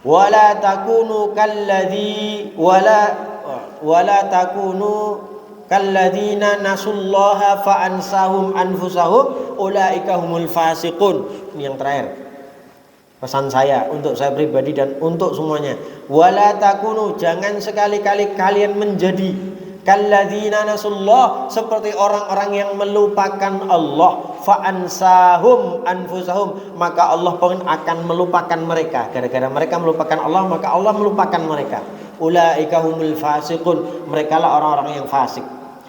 Wala takunu kalladzina nasullaha fa ansahum anfusahum ulaika humul fasiqun. Ini yang terakhir. Pesan saya untuk saya pribadi dan untuk semuanya. Wala takunu, jangan sekali-kali kalian menjadi kalladzina nasullah, seperti orang-orang yang melupakan Allah. Fa ansahum anfusahum, maka Allah pun akan melupakan mereka. Gara-gara mereka melupakan Allah, maka Allah melupakan mereka. Ulaika humul fasiqun, mereka lah orang-orang yang fasik.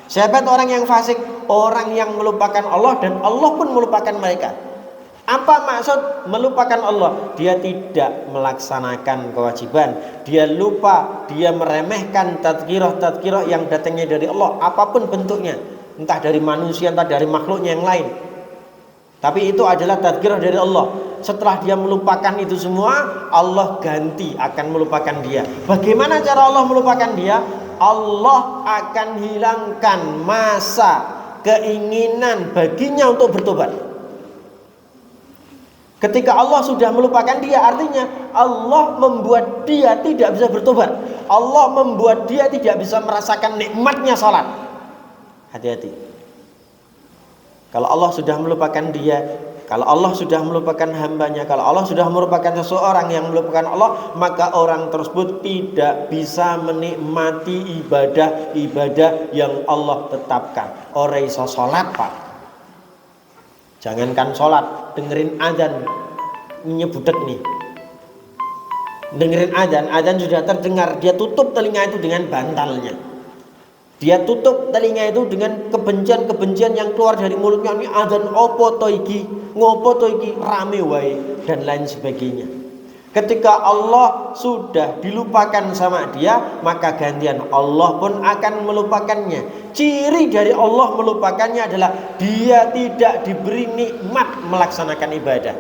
Siapa itu orang yang fasik? Orang yang melupakan Allah dan Allah pun melupakan mereka. Apa maksud melupakan Allah? Dia tidak melaksanakan kewajiban, dia lupa, dia meremehkan tadzkirah yang datangnya dari Allah, apapun bentuknya, entah dari manusia, entah dari makhluknya yang lain. Tapi itu adalah tadzkirah dari Allah. Setelah dia melupakan itu semua, Allah ganti akan melupakan dia. Bagaimana cara Allah melupakan dia? Allah akan hilangkan masa keinginan baginya untuk bertobat. Ketika Allah sudah melupakan dia, artinya Allah membuat dia tidak bisa bertobat. Allah membuat dia tidak bisa merasakan nikmatnya salat. Hati-hati. Kalau Allah sudah melupakan dia, kalau Allah sudah melupakan hambanya, kalau Allah sudah merupakan seseorang yang melupakan Allah, maka orang tersebut tidak bisa menikmati ibadah yang Allah tetapkan. Ora iso salat, Pak. Jangankan sholat, dengerin azan, nyebudek nih. Dengerin azan sudah terdengar, dia tutup telinga itu dengan bantalnya. Dia tutup telinga itu dengan kebencian-kebencian yang keluar dari mulutnya. Ini azan opo to iki, ngopo to iki, rame wae, dan lain sebagainya. Ketika Allah sudah dilupakan sama dia, maka gantian Allah pun akan melupakannya. Ciri dari Allah melupakannya adalah dia tidak diberi nikmat melaksanakan ibadah.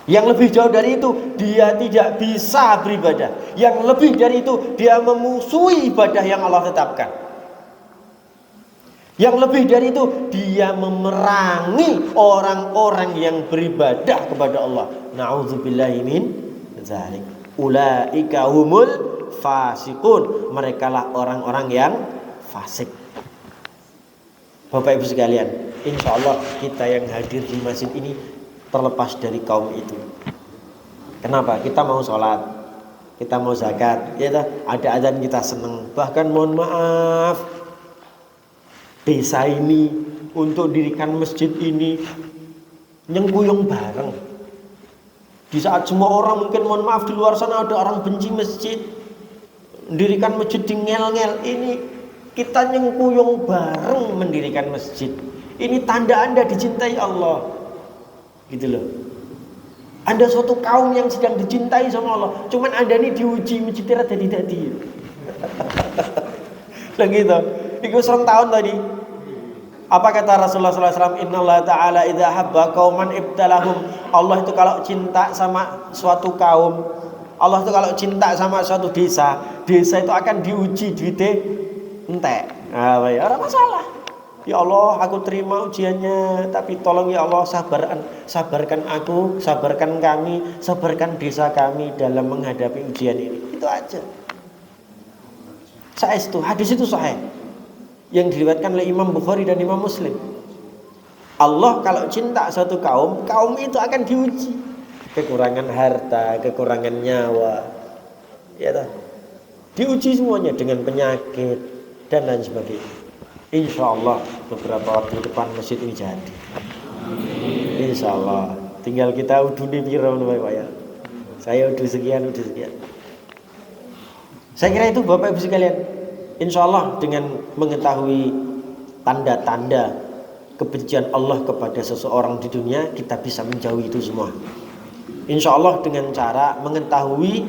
Yang lebih jauh dari itu, dia tidak bisa beribadah. Yang lebih dari itu, dia memusuhi ibadah yang Allah tetapkan. Yang lebih dari itu, dia memerangi orang-orang yang beribadah kepada Allah. Na'udzubillahi min dzalik. Ulaika humul fasiqun. Merekalah orang-orang yang fasik. Bapak Ibu sekalian, insya Allah kita yang hadir di masjid ini terlepas dari kaum itu. Kenapa? Kita mau sholat, kita mau zakat, ya ada azan kita seneng. Bahkan mohon maaf, desa ini untuk dirikan masjid ini nyengkuyung bareng. Di saat semua orang mungkin mohon maaf di luar sana ada orang benci masjid, mendirikan masjid di ngel-ngel, ini kita nyengkuyung bareng mendirikan masjid. Ini tanda Anda dicintai Allah, gitu loh. Anda suatu kaum yang sedang dicintai sama Allah, cuman Anda ini diuji masjidnya jadi-jadi. Lah gitu. Iku 1 tahun tadi. Apa kata Rasulullah SAW? Innallaha ta'ala idza habba qauman ibtalahum. Allah itu kalau cinta sama suatu kaum, Allah itu kalau cinta sama suatu desa, desa itu akan diuji duite entek. Nah, ya ora masalah. Ya Allah, aku terima ujiannya, tapi tolong ya Allah sabarkan aku, sabarkan kami, sabarkan desa kami dalam menghadapi ujian ini. Itu aja. Saestu, hadis itu sahih. Yang diriwayatkan oleh Imam Bukhari dan Imam Muslim. Allah kalau cinta satu kaum, kaum itu akan diuji. Kekurangan harta, kekurangan nyawa, ya tak? Diuji semuanya dengan penyakit dan lain sebagainya. Insya Allah beberapa waktu depan masjid ini jadi. Insya Allah. Tinggal kita udune piro Pak ya. Saya udah sekian. Saya kira itu Bapak Ibu sekalian. Insya Allah dengan mengetahui tanda-tanda kebencian Allah kepada seseorang di dunia, kita bisa menjauhi itu semua. Insya Allah dengan cara mengetahui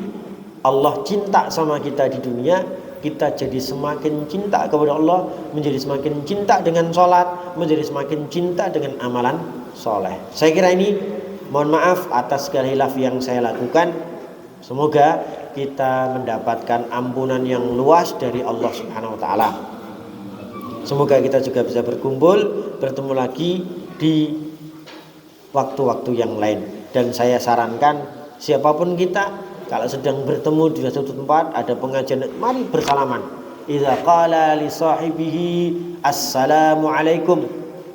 Allah cinta sama kita di dunia, kita jadi semakin cinta kepada Allah, menjadi semakin cinta dengan sholat, menjadi semakin cinta dengan amalan soleh. Saya kira ini, mohon maaf atas segala hilaf yang saya lakukan. Semoga kita mendapatkan ampunan yang luas dari Allah Subhanahu wa taala. Semoga kita juga bisa berkumpul, bertemu lagi di waktu-waktu yang lain. Dan saya sarankan Siapapun kita, kalau sedang bertemu di suatu tempat, ada pengajian, mari bersalaman. Idza qala li sahibihi assalamu alaikum.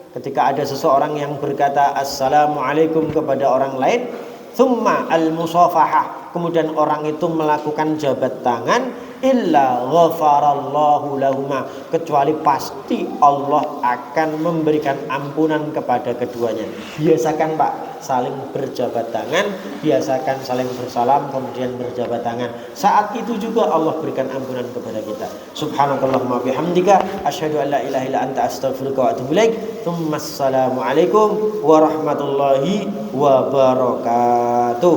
Ketika ada seseorang yang berkata assalamualaikum kepada orang lain, thumma al-musafahah, kemudian orang itu melakukan jabat tangan, illa ghafarallahu lahuma, kecuali pasti Allah akan memberikan ampunan kepada keduanya. Biasakan Pak, saling berjabat tangan, biasakan saling bersalam kemudian berjabat tangan. Saat itu juga Allah berikan ampunan kepada kita. Subhanakallahumma bihamdika asyhadu an la ilaha illa anta astaghfiruka wa atubu ilaik. Assalamualaikum warahmatullahi wabarakatuh.